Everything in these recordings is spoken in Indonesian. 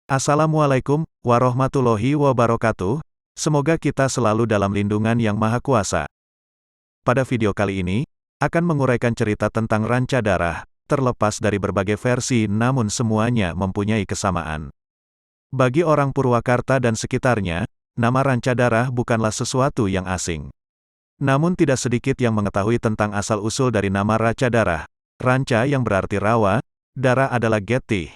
Assalamualaikum warahmatullahi wabarakatuh. Semoga kita selalu dalam lindungan Yang Maha Kuasa. Pada video kali ini, akan menguraikan cerita tentang ranca darah, terlepas dari berbagai versi namun semuanya mempunyai kesamaan. Bagi orang Purwakarta dan sekitarnya, nama ranca darah bukanlah sesuatu yang asing. Namun tidak sedikit yang mengetahui tentang asal-usul dari nama ranca darah. Ranca yang berarti rawa, darah adalah getih.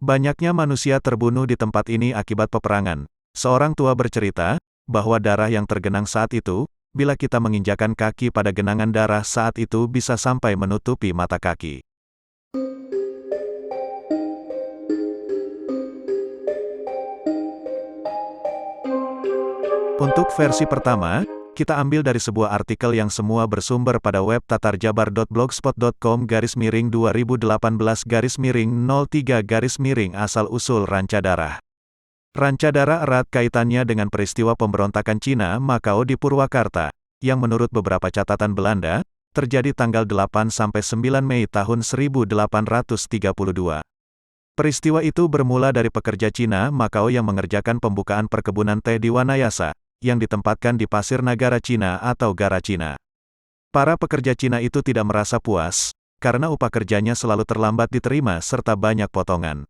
Banyaknya manusia terbunuh di tempat ini akibat peperangan. Seorang tua bercerita, bahwa darah yang tergenang saat itu, bila kita menginjakan kaki pada genangan darah saat itu bisa sampai menutupi mata kaki. Untuk versi pertama, kita ambil dari sebuah artikel yang semua bersumber pada web tatarjabar.blogspot.com/2018-03 asal-usul ranca darah. Ranca darah erat kaitannya dengan peristiwa pemberontakan Cina Makau di Purwakarta, yang menurut beberapa catatan Belanda, terjadi tanggal 8–9 Mei tahun 1832. Peristiwa itu bermula dari pekerja Cina Makau yang mengerjakan pembukaan perkebunan teh di Wanayasa, yang ditempatkan di Pasir Nagara Cina atau Gara Cina. Para pekerja Cina itu tidak merasa puas, karena upah kerjanya selalu terlambat diterima serta banyak potongan.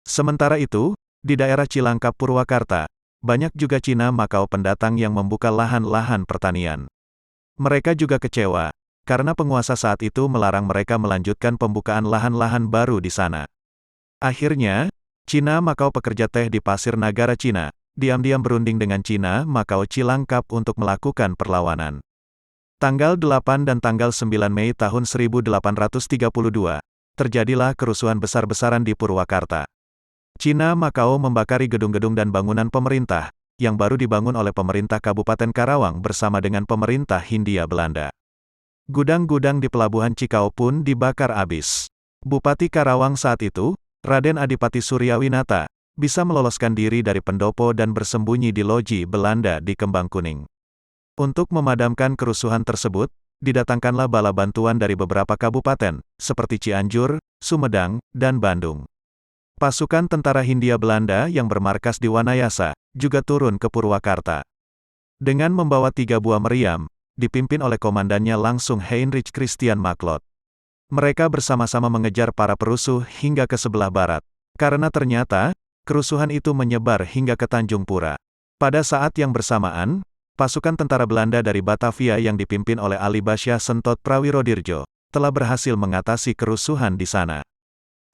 Sementara itu, di daerah Cilangkap Purwakarta, banyak juga Cina Makau pendatang yang membuka lahan-lahan pertanian. Mereka juga kecewa, karena penguasa saat itu melarang mereka melanjutkan pembukaan lahan-lahan baru di sana. Akhirnya, Cina Makau pekerja teh di Pasir Nagara Cina, diam-diam berunding dengan Cina Makau Cilangkap untuk melakukan perlawanan. Tanggal 8 dan tanggal 9 Mei tahun 1832, terjadilah kerusuhan besar-besaran di Purwakarta. Cina Makau membakari gedung-gedung dan bangunan pemerintah, yang baru dibangun oleh pemerintah Kabupaten Karawang bersama dengan pemerintah Hindia Belanda. Gudang-gudang di Pelabuhan Cikau pun dibakar habis. Bupati Karawang saat itu, Raden Adipati Suryawinata, bisa meloloskan diri dari pendopo dan bersembunyi di loji Belanda di Kembang Kuning. Untuk memadamkan kerusuhan tersebut, didatangkanlah bala bantuan dari beberapa kabupaten, seperti Cianjur, Sumedang, dan Bandung. Pasukan tentara Hindia Belanda yang bermarkas di Wanayasa, juga turun ke Purwakarta. Dengan membawa 3 buah meriam, dipimpin oleh komandannya langsung Heinrich Christian Maklot. Mereka bersama-sama mengejar para perusuh hingga ke sebelah barat. Karena ternyata, kerusuhan itu menyebar hingga ke Tanjung Pura. Pada saat yang bersamaan, pasukan tentara Belanda dari Batavia yang dipimpin oleh Ali Basyah Sentot Prawirodirjo, telah berhasil mengatasi kerusuhan di sana.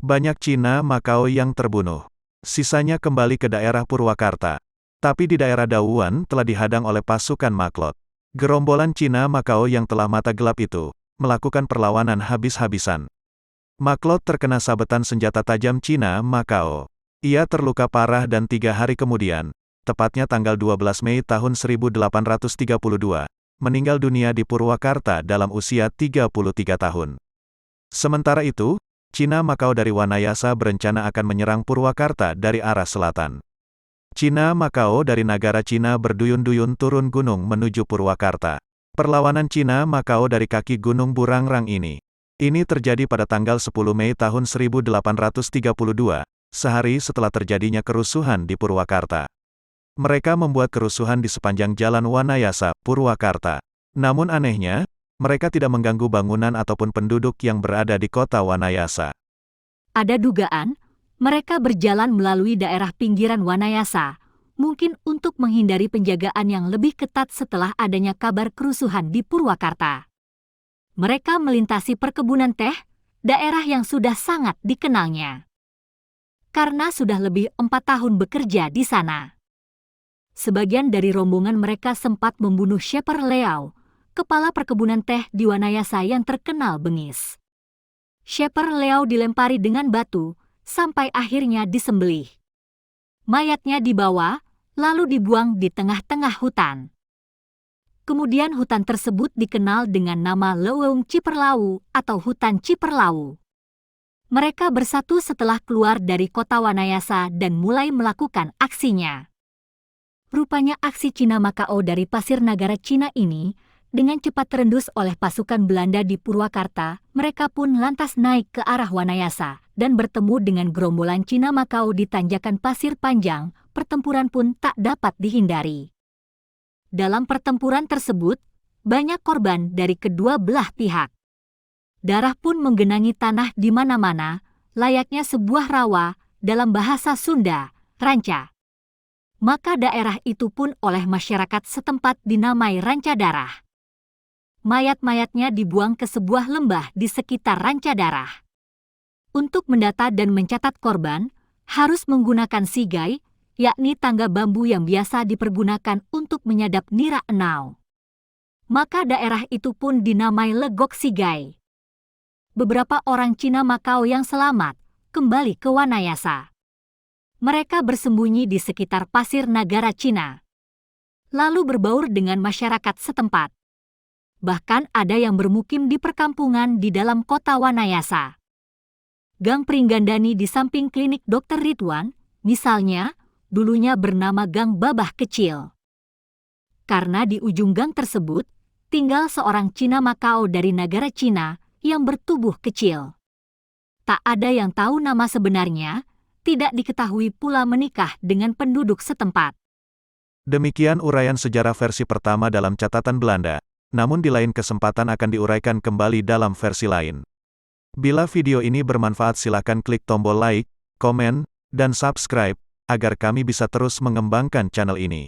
Banyak Cina Makau yang terbunuh. Sisanya kembali ke daerah Purwakarta. Tapi di daerah Dauan telah dihadang oleh pasukan Maklot. Gerombolan Cina Makau yang telah mata gelap itu, melakukan perlawanan habis-habisan. Maklot terkena sabetan senjata tajam Cina Makau. Ia terluka parah dan 3 hari kemudian, tepatnya tanggal 12 Mei tahun 1832, meninggal dunia di Purwakarta dalam usia 33 tahun. Sementara itu, Cina Makau dari Wanayasa berencana akan menyerang Purwakarta dari arah selatan. Cina Makau dari Nagara Cina berduyun-duyun turun gunung menuju Purwakarta. Perlawanan Cina Makau dari kaki Gunung Burangrang ini terjadi pada tanggal 10 Mei tahun 1832. Sehari setelah terjadinya kerusuhan di Purwakarta. Mereka membuat kerusuhan di sepanjang jalan Wanayasa, Purwakarta. Namun anehnya, mereka tidak mengganggu bangunan ataupun penduduk yang berada di kota Wanayasa. Ada dugaan, mereka berjalan melalui daerah pinggiran Wanayasa, mungkin untuk menghindari penjagaan yang lebih ketat setelah adanya kabar kerusuhan di Purwakarta. Mereka melintasi perkebunan teh, daerah yang sudah sangat dikenalnya. Karena sudah lebih 4 tahun bekerja di sana. Sebagian dari rombongan mereka sempat membunuh Sheper Leau, kepala perkebunan teh di Wanayasa yang terkenal bengis. Sheper Leau dilempari dengan batu, sampai akhirnya disembelih. Mayatnya dibawa, lalu dibuang di tengah-tengah hutan. Kemudian hutan tersebut dikenal dengan nama Leuweung Ciperlau atau Hutan Ciperlau. Mereka bersatu setelah keluar dari kota Wanayasa dan mulai melakukan aksinya. Rupanya aksi Cina Makau dari Pasir Nagara Cina ini, dengan cepat terendus oleh pasukan Belanda di Purwakarta, mereka pun lantas naik ke arah Wanayasa dan bertemu dengan gerombolan Cina Makau di tanjakan pasir panjang, pertempuran pun tak dapat dihindari. Dalam pertempuran tersebut, banyak korban dari kedua belah pihak. Darah pun menggenangi tanah di mana-mana, layaknya sebuah rawa, dalam bahasa Sunda, ranca. Maka daerah itu pun oleh masyarakat setempat dinamai Ranca Darah. Mayat-mayatnya dibuang ke sebuah lembah di sekitar Ranca Darah. Untuk mendata dan mencatat korban, harus menggunakan sigai, yakni tangga bambu yang biasa dipergunakan untuk menyadap nira enau. Maka daerah itu pun dinamai Legok Sigai. Beberapa orang Cina Makau yang selamat kembali ke Wanayasa. Mereka bersembunyi di sekitar pasir Nagara Cina, lalu berbaur dengan masyarakat setempat. Bahkan ada yang bermukim di perkampungan di dalam kota Wanayasa. Gang Pringgandani di samping klinik Dr. Ridwan, misalnya, dulunya bernama Gang Babah Kecil. Karena di ujung gang tersebut, tinggal seorang Cina Makau dari negara Cina yang bertubuh kecil. Tak ada yang tahu nama sebenarnya, tidak diketahui pula menikah dengan penduduk setempat. Demikian uraian sejarah versi pertama dalam catatan Belanda, namun di lain kesempatan akan diuraikan kembali dalam versi lain. Bila video ini bermanfaat silakan klik tombol like, komen, dan subscribe, agar kami bisa terus mengembangkan channel ini.